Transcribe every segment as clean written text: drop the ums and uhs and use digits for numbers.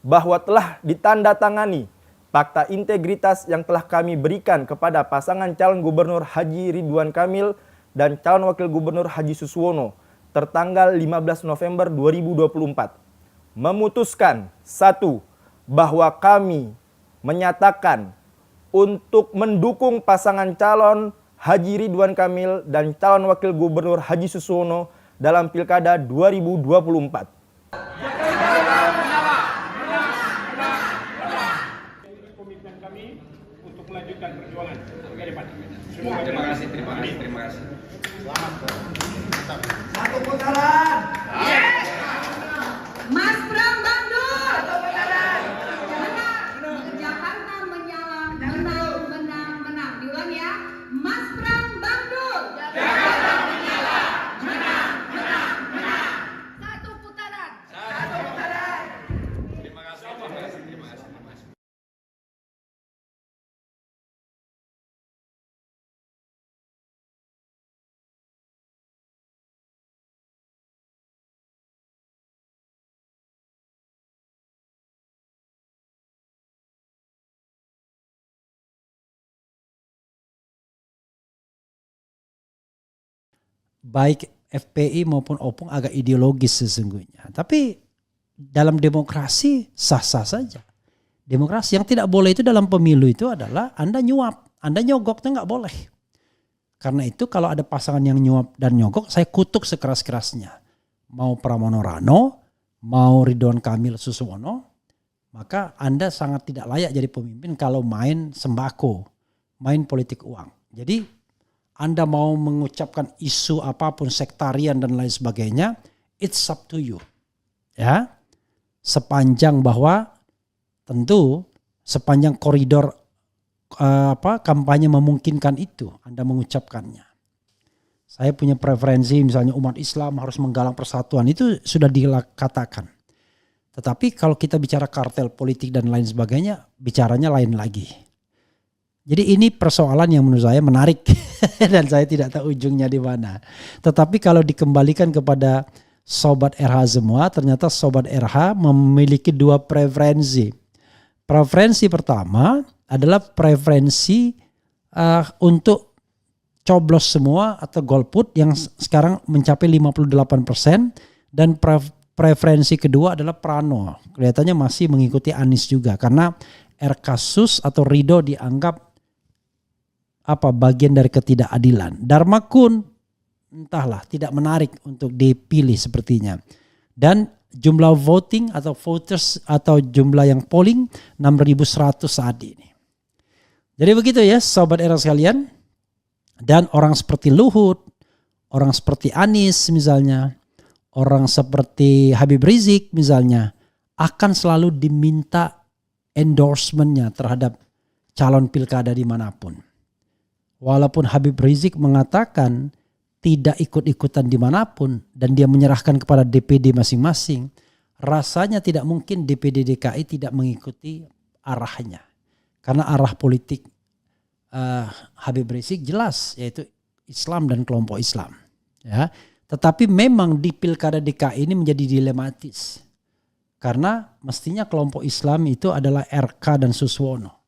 bahwa telah ditandatangani fakta integritas yang telah kami berikan kepada pasangan calon gubernur Haji Ridwan Kamil dan calon wakil gubernur Haji Suswono tertanggal 15 November 2024. Memutuskan, 1. Bahwa kami menyatakan untuk mendukung pasangan calon Haji Ridwan Kamil dan calon wakil gubernur Haji Suswono dalam Pilkada 2024. Komitmen kami untuk melanjutkan perjuangan. Terima kasih. Satu putaran. Mas Pram Bandul. Satu putaran. Jakarta menyalam, menang. Diulang ya. Mas Pram Bandul. Jakarta menyala. Menang. Satu putaran. Satu putaran. Terima kasih. Baik FPI maupun Opung agak ideologis sesungguhnya. Tapi dalam demokrasi sah-sah saja. Demokrasi yang tidak boleh itu dalam pemilu itu adalah Anda nyuap, Anda nyogok itu nggak boleh. Karena itu kalau ada pasangan yang nyuap dan nyogok, saya kutuk sekeras-kerasnya. Mau Pramono Rano, mau Ridwan Kamil Suswono, maka Anda sangat tidak layak jadi pemimpin kalau main sembako, main politik uang. Jadi Anda mau mengucapkan isu apapun sektarian dan lain sebagainya, it's up to you. Ya. Sepanjang bahwa tentu sepanjang koridor kampanye memungkinkan itu Anda mengucapkannya. Saya punya preferensi misalnya umat Islam harus menggalang persatuan, itu sudah dikatakan. Tetapi kalau kita bicara kartel politik dan lain sebagainya, bicaranya lain lagi. Jadi ini persoalan yang menurut saya menarik dan saya tidak tahu ujungnya di mana. Tetapi kalau dikembalikan kepada Sobat RH semua, ternyata Sobat RH memiliki dua preferensi. Preferensi pertama adalah preferensi untuk coblos semua atau golput yang sekarang mencapai 58%, dan preferensi kedua adalah Prano. Kelihatannya masih mengikuti Anies juga karena Kasus atau Ridho dianggap bagian dari ketidakadilan. Dharma Kun entahlah tidak menarik untuk dipilih sepertinya. Dan jumlah voting atau voters atau jumlah yang polling 6.100 saat ini. Jadi begitu ya Sobat Era sekalian. Dan orang seperti Luhut, orang seperti Anies misalnya, orang seperti Habib Rizik misalnya akan selalu diminta endorsementnya terhadap calon pilkada dimanapun. Walaupun Habib Rizik mengatakan tidak ikut-ikutan dimanapun dan dia menyerahkan kepada DPD masing-masing, rasanya tidak mungkin DPD DKI tidak mengikuti arahnya. Karena arah politik Habib Rizik jelas, yaitu Islam dan kelompok Islam. Ya. Tetapi memang di pilkada DKI ini menjadi dilematis. Karena mestinya kelompok Islam itu adalah RK dan Suswono.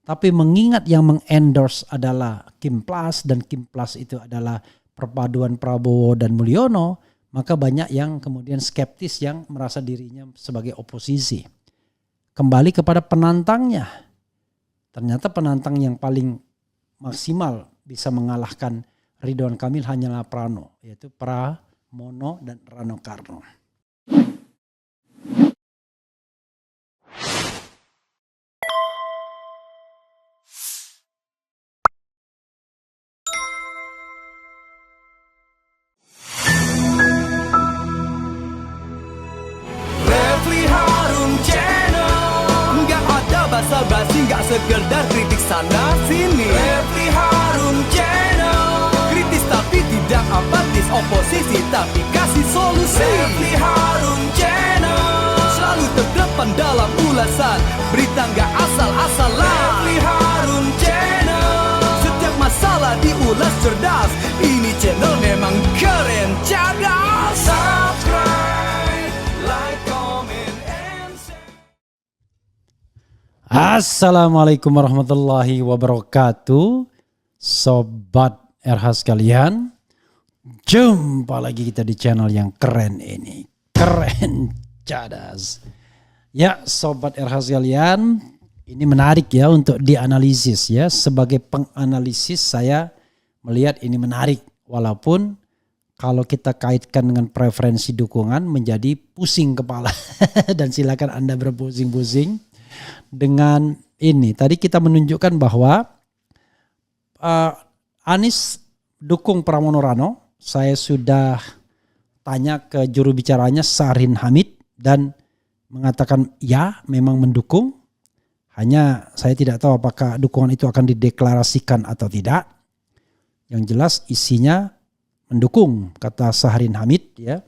Tapi mengingat yang mengendorse adalah Kim Plus dan Kim Plus itu adalah perpaduan Prabowo dan Mulyono, maka banyak yang kemudian skeptis yang merasa dirinya sebagai oposisi. Kembali kepada penantangnya. Ternyata penantang yang paling maksimal bisa mengalahkan Ridwan Kamil hanyalah Prano, yaitu Pramono dan Rano Karno. Basa-basi gak sekedar kritik sana sini. Refli Harun Channel, kritis tapi tidak apatis, oposisi tapi kasih solusi. Refli Harun Channel, selalu terdepan dalam ulasan, berita gak asal-asalan. Refli Harun Channel, setiap masalah diulas cerdas, ini channel memang keren cerdas. Assalamualaikum warahmatullahi wabarakatuh. Sobat RH sekalian, jumpa lagi kita di channel yang keren ini. Keren cadas. Ya Sobat RH sekalian, ini menarik ya untuk dianalisis ya. Sebagai penganalisis saya melihat ini menarik. Walaupun kalau kita kaitkan dengan preferensi dukungan menjadi pusing kepala. Dan silakan Anda berpusing-pusing. Dengan ini tadi kita menunjukkan bahwa Anies dukung Pramono Rano. Saya sudah tanya ke juru bicaranya Sahrin Hamid dan mengatakan ya memang mendukung. Hanya saya tidak tahu apakah dukungan itu akan dideklarasikan atau tidak. Yang jelas isinya mendukung, kata Sahrin Hamid ya.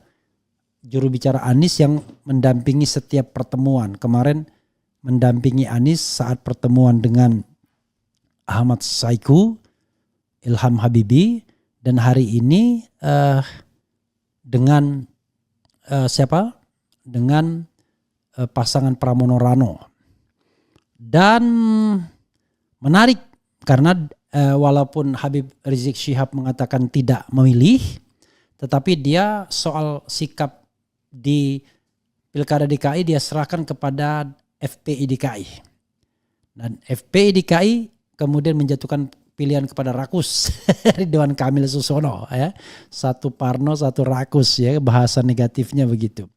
Juru bicara Anies yang mendampingi setiap pertemuan. Kemarin mendampingi Anies saat pertemuan dengan Ahmad Saiku, Ilham Habibi, dan hari ini dengan siapa? Dengan pasangan Pramono Rano. Dan menarik karena walaupun Habib Rizik Syihab mengatakan tidak memilih, tetapi dia soal sikap di Pilkada DKI dia serahkan kepada FPI DKI. Dan FPI DKI kemudian menjatuhkan pilihan kepada rakus Ridwan Kamil Susono ya. Satu parno, satu rakus ya, bahasa negatifnya begitu.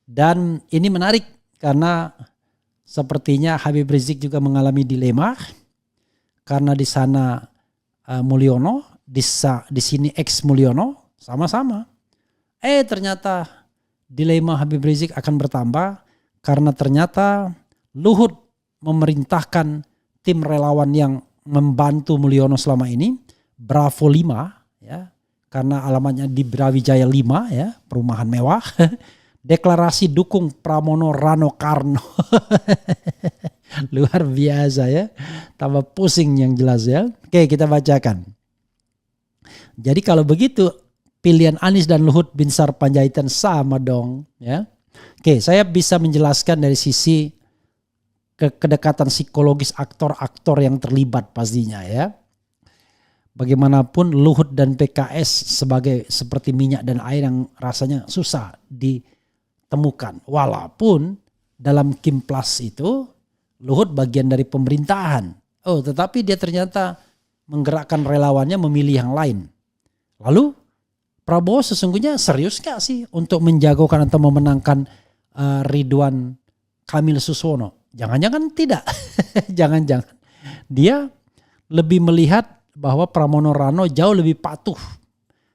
Dan ini menarik karena sepertinya Habib Rizik juga mengalami dilema karena di sana Mulyono, di sini ex Mulyono sama-sama. Ternyata dilema Habib Rizik akan bertambah karena ternyata Luhut memerintahkan tim relawan yang membantu Mulyono selama ini, Bravo 5 ya, karena alamatnya di Brawijaya 5 ya, perumahan mewah. Deklarasi dukung Pramono Rano Karno. Luar biasa ya. Tambah pusing yang jelas ya. Oke, kita bacakan. Jadi kalau begitu pilihan Anies dan Luhut Binsar Panjaitan sama dong ya. Oke, saya bisa menjelaskan dari sisi kedekatan psikologis aktor-aktor yang terlibat pastinya ya. Bagaimanapun Luhut dan PKS seperti minyak dan air yang rasanya susah ditemukan. Walaupun dalam Kimplas itu Luhut bagian dari pemerintahan. Tetapi dia ternyata menggerakkan relawannya memilih yang lain. Lalu Prabowo sesungguhnya serius gak sih untuk menjagokan atau memenangkan Ridwan Kamil Susono? Jangan-jangan tidak. Jangan-jangan. Dia lebih melihat bahwa Pramono Rano jauh lebih patuh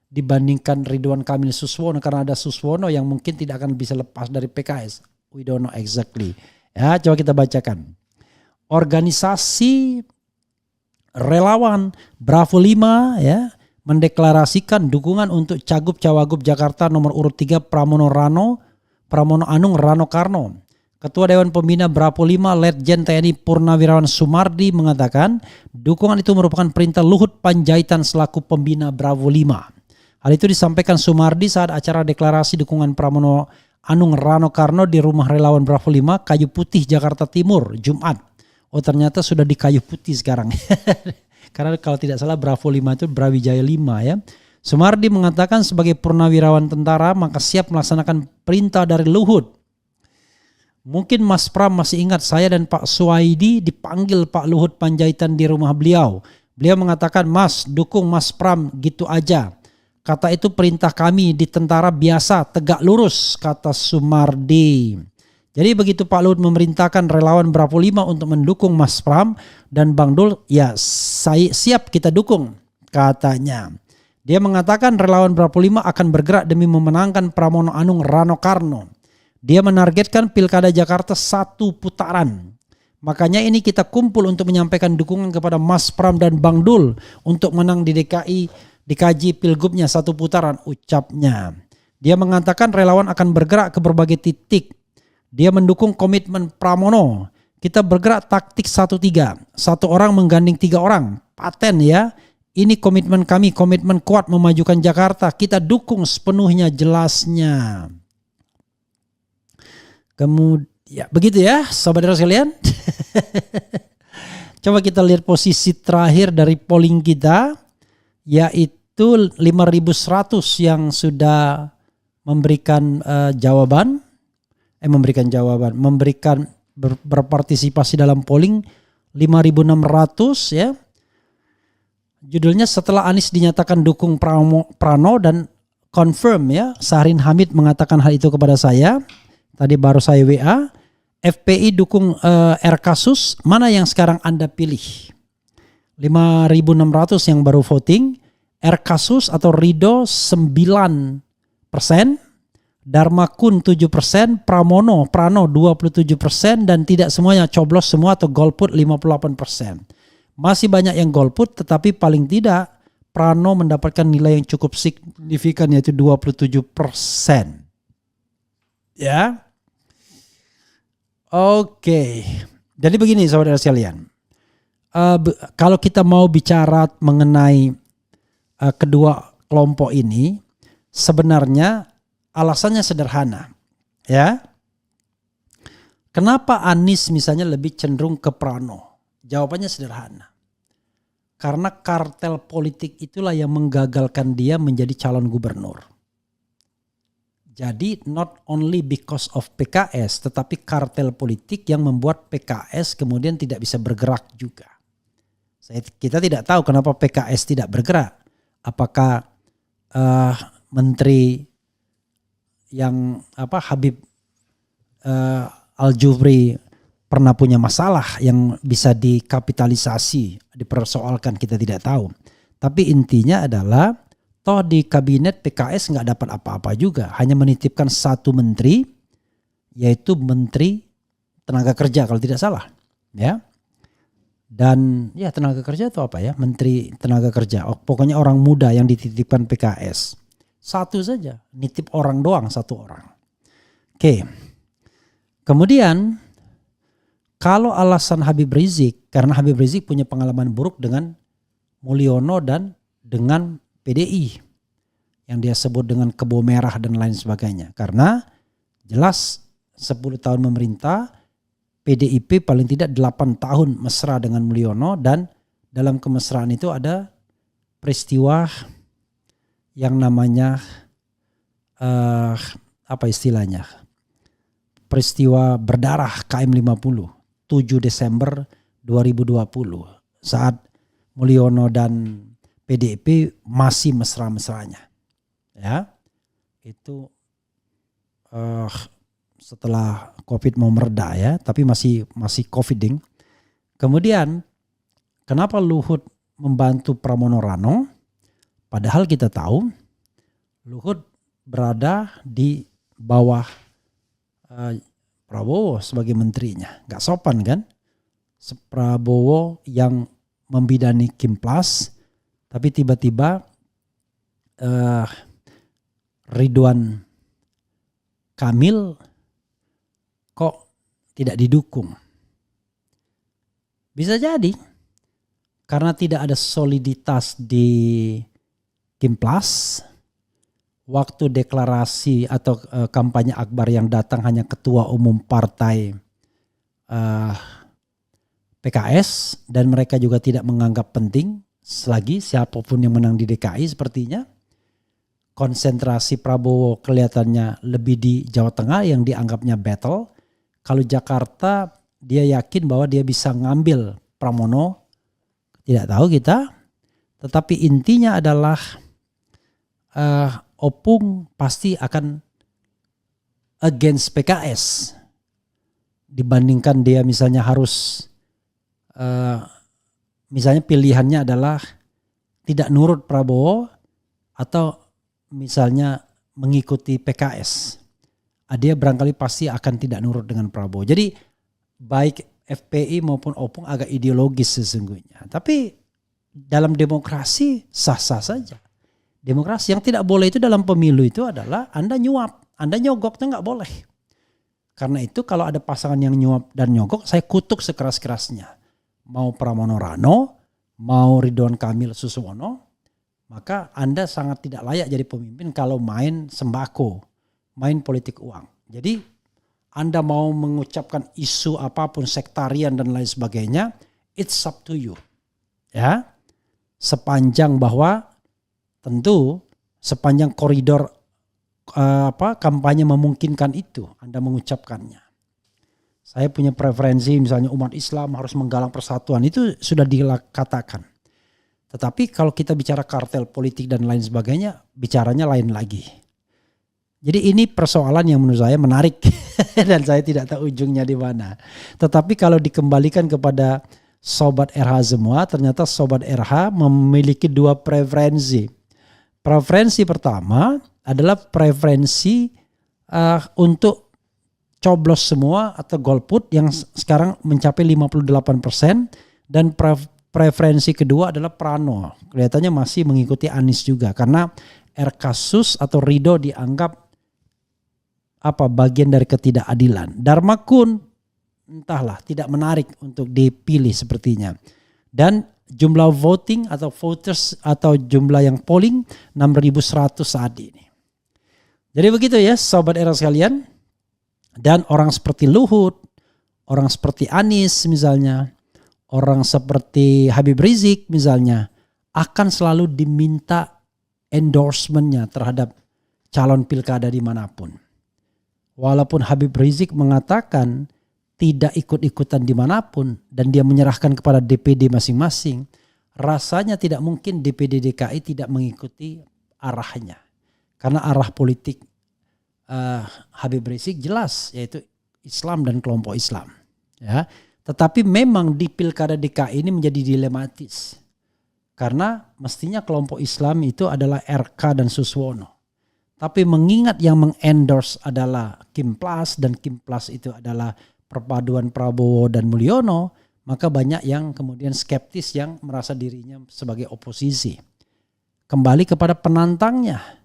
dibandingkan Ridwan Kamil Suswono karena ada Suswono yang mungkin tidak akan bisa lepas dari PKS. We don't know exactly. Ya, coba kita bacakan. Organisasi relawan Bravo 5 ya mendeklarasikan dukungan untuk Cagup Cawagup Jakarta nomor urut 3 Pramono Anung Rano Karno. Ketua Dewan Pembina Bravo 5 Letjen TNI Purnawirawan Sumardi mengatakan dukungan itu merupakan perintah Luhut Panjaitan selaku pembina Bravo 5. Hal itu disampaikan Sumardi saat acara deklarasi dukungan Pramono Anung Rano Karno di rumah relawan Bravo 5 Kayu Putih Jakarta Timur Jumat. Ternyata sudah di Kayu Putih sekarang. Karena kalau tidak salah Bravo 5 itu Brawijaya 5 ya. Sumardi mengatakan sebagai purnawirawan tentara maka siap melaksanakan perintah dari Luhut. Mungkin Mas Pram masih ingat saya dan Pak Suwaidi dipanggil Pak Luhut Panjaitan di rumah beliau. Beliau mengatakan, Mas dukung Mas Pram gitu aja. Kata itu perintah kami di tentara biasa tegak lurus, kata Sumardi. Jadi begitu Pak Luhut memerintahkan relawan Bravo 5 untuk mendukung Mas Pram dan Bang Dul, ya saya siap kita dukung katanya. Dia mengatakan relawan Bravo 5 akan bergerak demi memenangkan Pramono Anung Rano Karno. Dia menargetkan Pilkada Jakarta 1 putaran. Makanya ini kita kumpul untuk menyampaikan dukungan kepada Mas Pram dan Bang Dul untuk menang di DKI, dikaji pilgubnya 1 putaran, ucapnya. Dia mengatakan relawan akan bergerak ke berbagai titik. Dia mendukung komitmen Pramono. Kita bergerak taktik 1-3. 1 orang menggandeng 3 orang. Paten ya. Ini komitmen kami, komitmen kuat memajukan Jakarta. Kita dukung sepenuhnya, jelasnya. Kemudian ya, begitu ya sobat sekalian. Coba kita lihat posisi terakhir dari polling kita, yaitu 5.100 yang sudah memberikan berpartisipasi dalam polling 5.600 ya. Judulnya setelah Anies dinyatakan dukung Prano dan confirm ya, Syahrin Hamid mengatakan hal itu kepada saya. Tadi baru saya WA. FPI dukung R kasus, mana yang sekarang Anda pilih? 5.600 yang baru voting, R kasus atau Ridho 9%, Dharma Kun 7%, Prano 27% dan tidak semuanya coblos semua atau golput 58%. Masih banyak yang golput tetapi paling tidak Prano mendapatkan nilai yang cukup signifikan yaitu 27%. Ya. Oke. Jadi begini saudara sekalian. Kalau kita mau bicara mengenai kedua kelompok ini, sebenarnya alasannya sederhana. Ya. Kenapa Anies misalnya lebih cenderung ke Prano? Jawabannya sederhana. Karena kartel politik itulah yang menggagalkan dia menjadi calon gubernur. Jadi not only because of PKS, tetapi kartel politik yang membuat PKS kemudian tidak bisa bergerak juga. Kita tidak tahu kenapa PKS tidak bergerak. Apakah menteri yang Habib Al-Jufri pernah punya masalah yang bisa dikapitalisasi, dipersoalkan, kita tidak tahu. Tapi intinya adalah toh di kabinet PKS nggak dapat apa-apa juga, hanya menitipkan satu menteri, yaitu Menteri Tenaga Kerja kalau tidak salah, ya. Dan ya tenaga kerja itu apa ya? Menteri Tenaga Kerja. Pokoknya orang muda yang dititipkan PKS. Satu saja, nitip orang doang, satu orang. Oke. Kemudian kalau alasan Habib Rizik, karena Habib Rizik punya pengalaman buruk dengan Mulyono dan dengan PDI yang dia sebut dengan kebo merah dan lain sebagainya. Karena jelas 10 tahun memerintah, PDIP paling tidak 8 tahun mesra dengan Mulyono dan dalam kemesraan itu ada peristiwa yang namanya peristiwa berdarah KM 50 7 Desember 2020 saat Mulyono dan PDIP masih mesra-mesranya, ya. Itu setelah COVID mau mereda ya, tapi masih coviding. Kemudian kenapa Luhut membantu Pramono Rano? Padahal kita tahu Luhut berada di bawah Prabowo sebagai menterinya, nggak sopan kan? Prabowo yang membidani Kimplas, tapi tiba-tiba Ridwan Kamil kok tidak didukung. Bisa jadi karena tidak ada soliditas di Kimplas. Waktu deklarasi atau kampanye akbar yang datang hanya ketua umum partai PKS dan mereka juga tidak menganggap penting selagi siapapun yang menang di DKI sepertinya. Konsentrasi Prabowo kelihatannya lebih di Jawa Tengah yang dianggapnya battle. Kalau Jakarta dia yakin bahwa dia bisa ngambil Pramono, tidak tahu kita. Tetapi intinya adalah Opung pasti akan against PKS dibandingkan dia misalnya harus misalnya pilihannya adalah tidak nurut Prabowo atau misalnya mengikuti PKS. Dia barangkali pasti akan tidak nurut dengan Prabowo. Jadi baik FPI maupun Opung agak ideologis sesungguhnya. Tapi dalam demokrasi sah-sah saja. Demokrasi yang tidak boleh itu dalam pemilu itu adalah Anda nyuap, Anda nyogok itu nggak boleh. Karena itu kalau ada pasangan yang nyuap dan nyogok, saya kutuk sekeras-kerasnya. Mau Pramono Rano, mau Ridwan Kamil Suswono, maka Anda sangat tidak layak jadi pemimpin kalau main sembako, main politik uang. Jadi Anda mau mengucapkan isu apapun sektarian dan lain sebagainya, it's up to you. Ya. Sepanjang bahwa tentu sepanjang koridor kampanye memungkinkan itu Anda mengucapkannya. Saya punya preferensi misalnya umat Islam harus menggalang persatuan, itu sudah dikatakan. Tetapi kalau kita bicara kartel politik dan lain sebagainya, bicaranya lain lagi. Jadi ini persoalan yang menurut saya menarik dan saya tidak tahu ujungnya di mana. Tetapi kalau dikembalikan kepada Sobat RH semua, ternyata Sobat RH memiliki dua preferensi. Preferensi pertama adalah preferensi untuk coblos semua atau golput yang sekarang mencapai 58%, dan preferensi kedua adalah Prano. Kelihatannya masih mengikuti Anies juga karena Erkasus atau Ridho dianggap bagian dari ketidakadilan. Dharma Kun entahlah tidak menarik untuk dipilih sepertinya. Dan jumlah voting atau voters atau jumlah yang polling 6.100 saat ini. Jadi begitu ya Sobat Era sekalian. Dan orang seperti Luhut, orang seperti Anies misalnya, orang seperti Habib Rizik misalnya, akan selalu diminta endorsementnya terhadap calon pilkada dimanapun. Walaupun Habib Rizik mengatakan tidak ikut-ikutan dimanapun dan dia menyerahkan kepada DPD masing-masing, rasanya tidak mungkin DPD DKI tidak mengikuti arahnya. Karena arah politik Habib Rizik jelas, yaitu Islam dan kelompok Islam. Ya, tetapi memang di pilkada DKI ini menjadi dilematis karena mestinya kelompok Islam itu adalah RK dan Suswono. Tapi mengingat yang mengendorse adalah Kim Plus dan Kim Plus itu adalah perpaduan Prabowo dan Mulyono, maka banyak yang kemudian skeptis yang merasa dirinya sebagai oposisi. Kembali kepada penantangnya.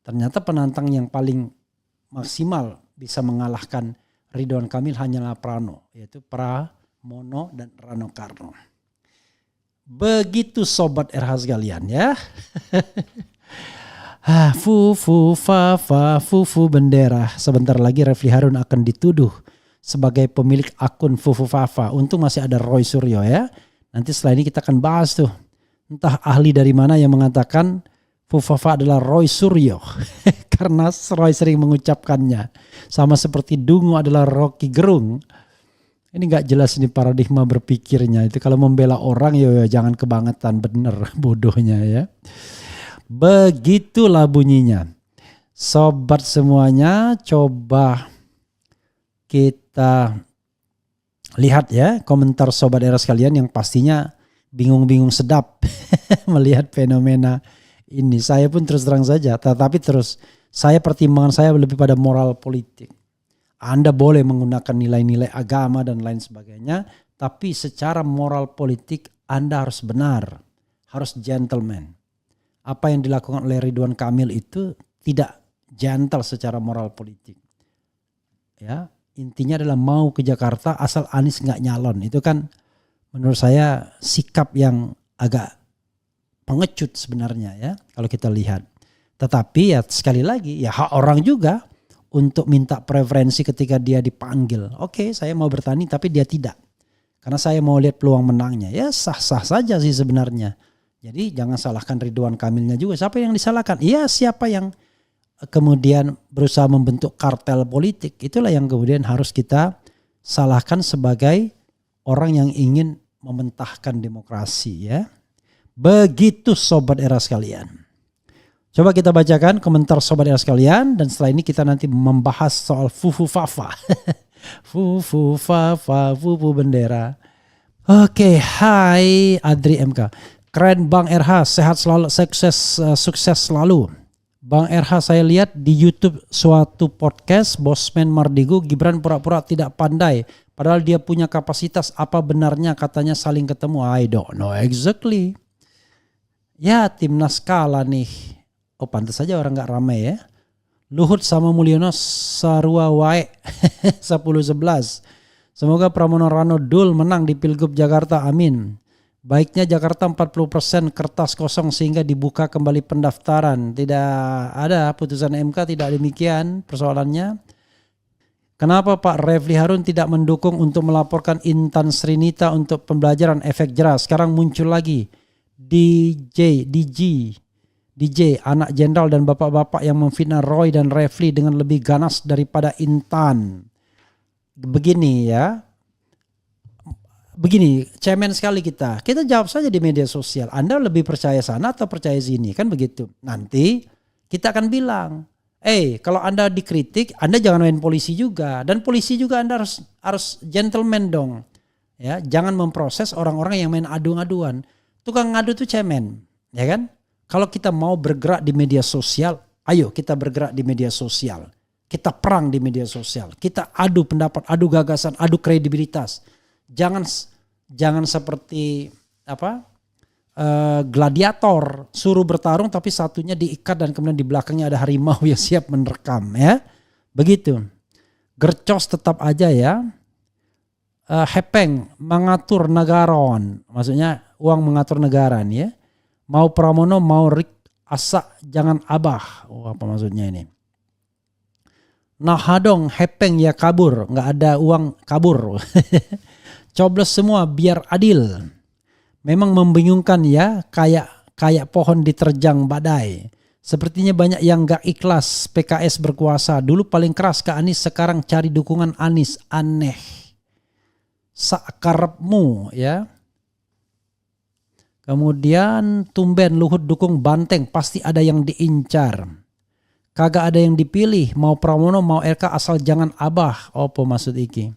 Ternyata penantang yang paling maksimal bisa mengalahkan Ridwan Kamil hanyalah Prano, yaitu Pramono dan Rano Karno. Begitu Sobat RH sekalian ya. Fufu Fafa Fufu Bendera. Sebentar lagi Refli Harun akan dituduh sebagai pemilik akun Fufu Fafa. Untung masih ada Roy Suryo ya. Nanti setelah ini kita akan bahas tuh. Entah ahli dari mana yang mengatakan Fufafa adalah Roy Suryo karena Roy sering mengucapkannya. Sama seperti Dungu adalah Rocky Gerung. Ini gak jelas ini paradigma berpikirnya. Itu kalau membela orang ya jangan kebangetan, bener bodohnya ya. Begitulah bunyinya. Sobat semuanya, coba kita lihat ya komentar Sobat Era sekalian yang pastinya bingung-bingung sedap melihat fenomena ini. Saya pun terus terang saja, tetapi terus pertimbangan saya lebih pada moral politik. Anda boleh menggunakan nilai-nilai agama dan lain sebagainya, tapi secara moral politik Anda harus benar, harus gentleman. Apa yang dilakukan oleh Ridwan Kamil itu tidak gentle secara moral politik. Ya, intinya adalah mau ke Jakarta asal Anies nggak nyalon. Itu kan menurut saya sikap yang agak pengecut sebenarnya ya kalau kita lihat. Tetapi ya sekali lagi ya hak orang juga untuk minta preferensi ketika dia dipanggil. Oke, saya mau bertani tapi dia tidak. Karena saya mau lihat peluang menangnya. Ya sah-sah saja sih sebenarnya. Jadi jangan salahkan Ridwan Kamilnya juga. Siapa yang disalahkan? Iya siapa yang kemudian berusaha membentuk kartel politik. Itulah yang kemudian harus kita salahkan sebagai orang yang ingin mementahkan demokrasi ya. Begitu Sobat Era sekalian. Coba kita bacakan komentar Sobat Era sekalian. Dan setelah ini kita nanti membahas soal Fufu Fafa. Fufu Fafa, Fufu Bendera. Oke, hai Adri MK. Keren Bang RH, sehat selalu, sukses selalu. Bang RH saya lihat di YouTube suatu podcast Bosman Mardigu, Gibran pura-pura tidak pandai. Padahal dia punya kapasitas, apa benarnya katanya saling ketemu. I don't know exactly. Ya timnas kalah nih. Oh pantas saja orang gak ramai ya. Luhut sama Mulyono sarua wae 10-11. Semoga Pramono Rano Dul menang di Pilgub Jakarta, amin. Baiknya Jakarta 40% kertas kosong sehingga dibuka kembali pendaftaran. Tidak ada putusan MK, tidak demikian persoalannya. Kenapa Pak Refli Harun tidak mendukung untuk melaporkan Intan Srinita untuk pembelajaran efek jerah? Sekarang muncul lagi DJ, anak jenderal dan bapak-bapak yang memfitnah Roy dan Refli dengan lebih ganas daripada Intan. Begini ya. Begini, cemen sekali kita. Kita jawab saja di media sosial. Anda lebih percaya sana atau percaya sini? Kan begitu. Nanti kita akan bilang, kalau Anda dikritik, Anda jangan main polisi juga. Dan polisi juga Anda harus gentleman dong. Ya, jangan memproses orang-orang yang main adu-aduan. Tukang ngadu itu cemen, ya kan? Kalau kita mau bergerak di media sosial, ayo kita bergerak di media sosial. Kita perang di media sosial. Kita adu pendapat, adu gagasan, adu kredibilitas. Jangan seperti gladiator, suruh bertarung tapi satunya diikat dan kemudian di belakangnya ada harimau yang siap menerkam, ya. Begitu. Gercos tetap aja ya. Hepeng mengatur negaron, maksudnya uang mengatur negara nih ya. Mau Pramono mau Rik asa jangan abah. Apa maksudnya ini? Nah hadong hepeng ya kabur, nggak ada uang kabur. Coblos semua biar adil. Memang membingungkan ya, kayak pohon diterjang badai. Sepertinya banyak yang gak ikhlas PKS berkuasa. Dulu paling keras ke Anies, sekarang cari dukungan Anies. Aneh. Sakarepmu ya. Kemudian tumben Luhut dukung Banteng, pasti ada yang diincar. Kagak ada yang dipilih, mau Pramono mau RK asal jangan abah. Apa maksud iki?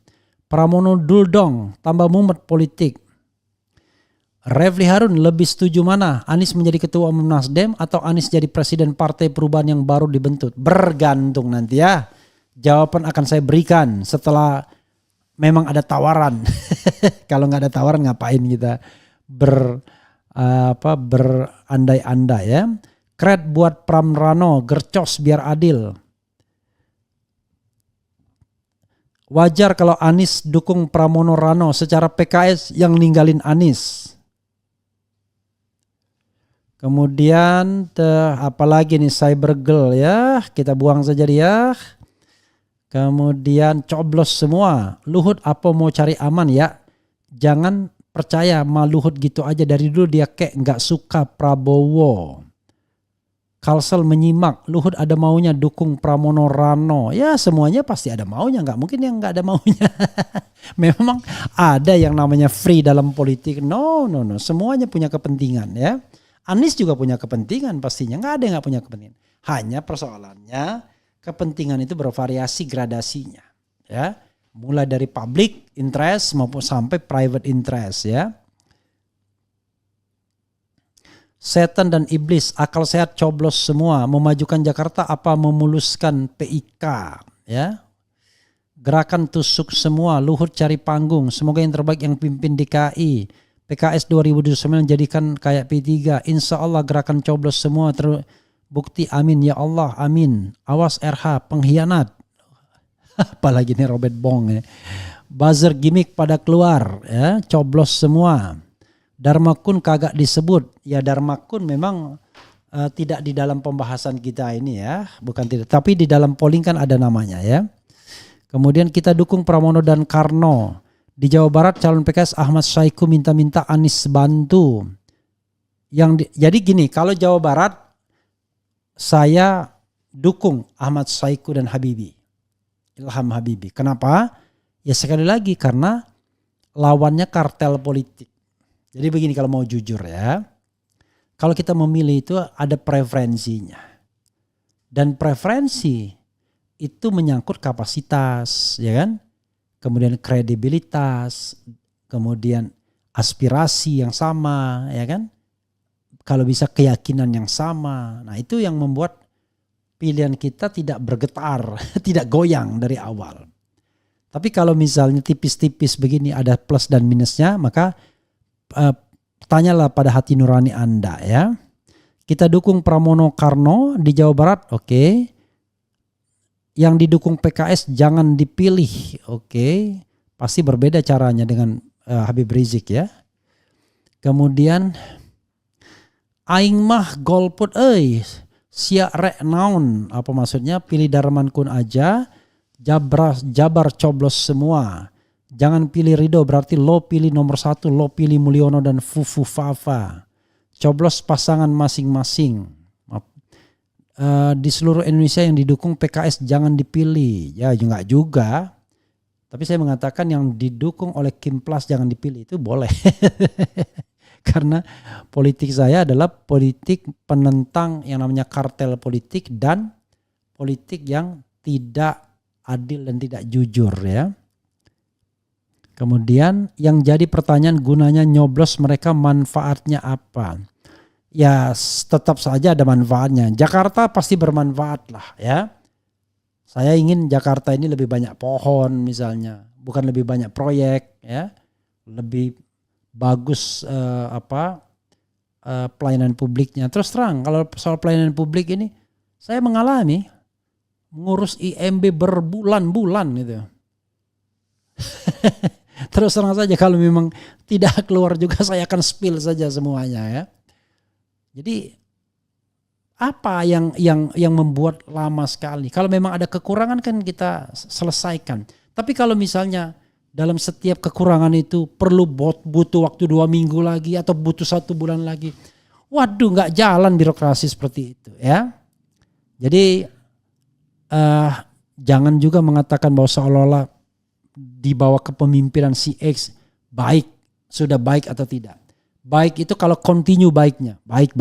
Pramono dul dong, tambah mumet politik. Refli Harun lebih setuju mana? Anies menjadi ketua umum Nasdem atau Anies jadi presiden partai perubahan yang baru dibentuk? Bergantung nanti ya. Jawaban akan saya berikan setelah memang ada tawaran. Kalau nggak ada tawaran ngapain kita berandai-andai ya. Kred buat Pramrano, gercos biar adil. Wajar kalau Anies dukung Pramono Rano, secara PKS yang ninggalin Anies. Kemudian apalagi nih Cybergirl ya, kita buang saja dia. Kemudian coblos semua. Luhut apa mau cari aman ya? Jangan percaya sama Luhut gitu aja, dari dulu dia kayak nggak suka Prabowo. Kalsel menyimak, Luhut ada maunya dukung Pramono Rano. Ya semuanya pasti ada maunya, nggak mungkin yang nggak ada maunya. Memang ada yang namanya free dalam politik. No, semuanya punya kepentingan ya. Anies juga punya kepentingan pastinya, nggak ada yang nggak punya kepentingan. Hanya persoalannya kepentingan itu bervariasi gradasinya, ya. Mulai dari public interest maupun sampai private interest ya. Setan dan iblis, akal sehat coblos semua. Memajukan Jakarta apa memuluskan PIK ya. Gerakan tusuk semua, Luhut cari panggung. Semoga yang terbaik yang pimpin DKI. PKS 2029 jadikan kayak P3. Insya Allah gerakan coblos semua terbukti, amin ya Allah, amin. Awas RH pengkhianat. Apalagi nih Robert Bong ya. Buzzer gimmick pada keluar ya, coblos semua. Dharma Kun kagak disebut. Ya Dharma Kun memang tidak di dalam pembahasan kita ini ya. Bukan tidak. Tapi di dalam polling kan ada namanya ya. Kemudian kita dukung Pramono dan Karno. Di Jawa Barat calon PKS Ahmad Saiku minta-minta Anies bantu. Jadi gini, kalau Jawa Barat saya dukung Ahmad Saiku dan Habibie. Ilham Habibie. Kenapa? Ya sekali lagi karena lawannya kartel politik. Jadi begini kalau mau jujur ya. Kalau kita memilih itu ada preferensinya. Dan preferensi itu menyangkut kapasitas, ya kan? Kemudian kredibilitas, kemudian aspirasi yang sama, ya kan? Kalau bisa keyakinan yang sama. Nah, itu yang membuat pilihan kita tidak bergetar, tidak goyang dari awal. Tapi kalau misalnya tipis-tipis begini ada plus dan minusnya, maka tanyalah pada hati nurani Anda ya. Kita dukung Pramono Karno di Jawa Barat, oke. Yang didukung PKS jangan dipilih, oke. Pasti berbeda caranya dengan Habib Rizik ya. Kemudian aing mah golput sia rek naon, apa maksudnya, pilih Darman Kun aja. Jabar coblos semua. Jangan pilih Ridho, berarti lo pilih nomor 1, lo pilih Mulyono dan Fufu Fafa. Coblos pasangan masing-masing. Di seluruh Indonesia yang didukung PKS jangan dipilih. Ya enggak juga. Tapi saya mengatakan yang didukung oleh Kim Plus jangan dipilih, itu boleh. Karena politik saya adalah politik penentang yang namanya kartel politik dan politik yang tidak adil dan tidak jujur ya. Kemudian yang jadi pertanyaan gunanya nyoblos mereka manfaatnya apa? Ya tetap saja ada manfaatnya. Jakarta pasti bermanfaat lah ya. Saya ingin Jakarta ini lebih banyak pohon misalnya. Bukan lebih banyak proyek ya. Lebih bagus pelayanan publiknya. Terus terang kalau soal pelayanan publik ini saya mengalami ngurus IMB berbulan-bulan gitu. Terus terang saja kalau memang tidak keluar juga saya akan spill saja semuanya ya. Jadi apa yang membuat lama sekali? Kalau memang ada kekurangan kan kita selesaikan. Tapi kalau misalnya dalam setiap kekurangan itu perlu butuh waktu 2 minggu lagi atau butuh 1 bulan lagi. Waduh, nggak jalan birokrasi seperti itu ya. Jadi jangan juga mengatakan bahwa seolah-olah di bawah kepemimpinan si X sudah baik atau tidak. Baik itu kalau continue baiknya. Baik.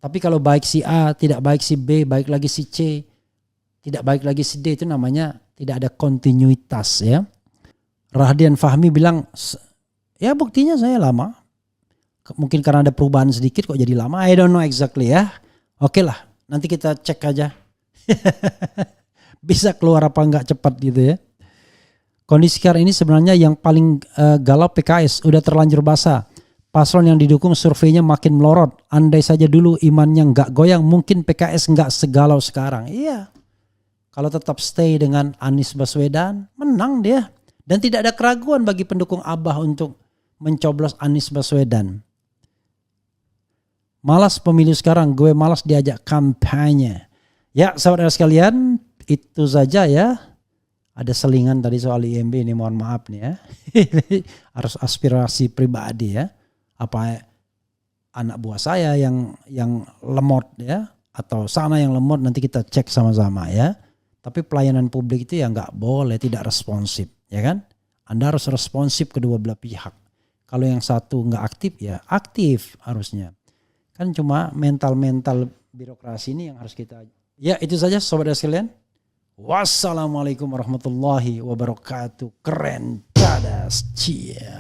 Tapi kalau baik si A, tidak baik si B, baik lagi si C, tidak baik lagi si D, itu namanya tidak ada kontinuitas ya. Rahdian Fahmi bilang, ya buktinya saya lama. Mungkin karena ada perubahan sedikit kok jadi lama. I don't know exactly ya. Oke lah, nanti kita cek aja. Bisa keluar apa enggak cepat gitu ya. Kondisi sekarang ini sebenarnya yang paling galau PKS, udah terlanjur basah. Paslon yang didukung surveinya makin melorot. Andai saja dulu imannya nggak goyang, mungkin PKS nggak segalau sekarang. Iya, kalau tetap stay dengan Anies Baswedan, menang dia. Dan tidak ada keraguan bagi pendukung Abah untuk mencoblos Anies Baswedan. Malas pemilu sekarang, gue malas diajak kampanye. Ya saudara sekalian, itu saja ya. Ada selingan tadi soal IMB ini, mohon maaf nih ya. Harus aspirasi pribadi ya. Apa anak buah saya yang lemot ya, atau sana yang lemot, nanti kita cek sama-sama ya. Tapi pelayanan publik itu ya nggak boleh tidak responsif ya kan. Anda harus responsif kedua belah pihak. Kalau yang satu nggak aktif ya aktif harusnya. Kan cuma mental birokrasi ini yang harus kita. Ya itu saja sobat sekalian. Wassalamualaikum warahmatullahi wabarakatuh. Keren cadas. Cia.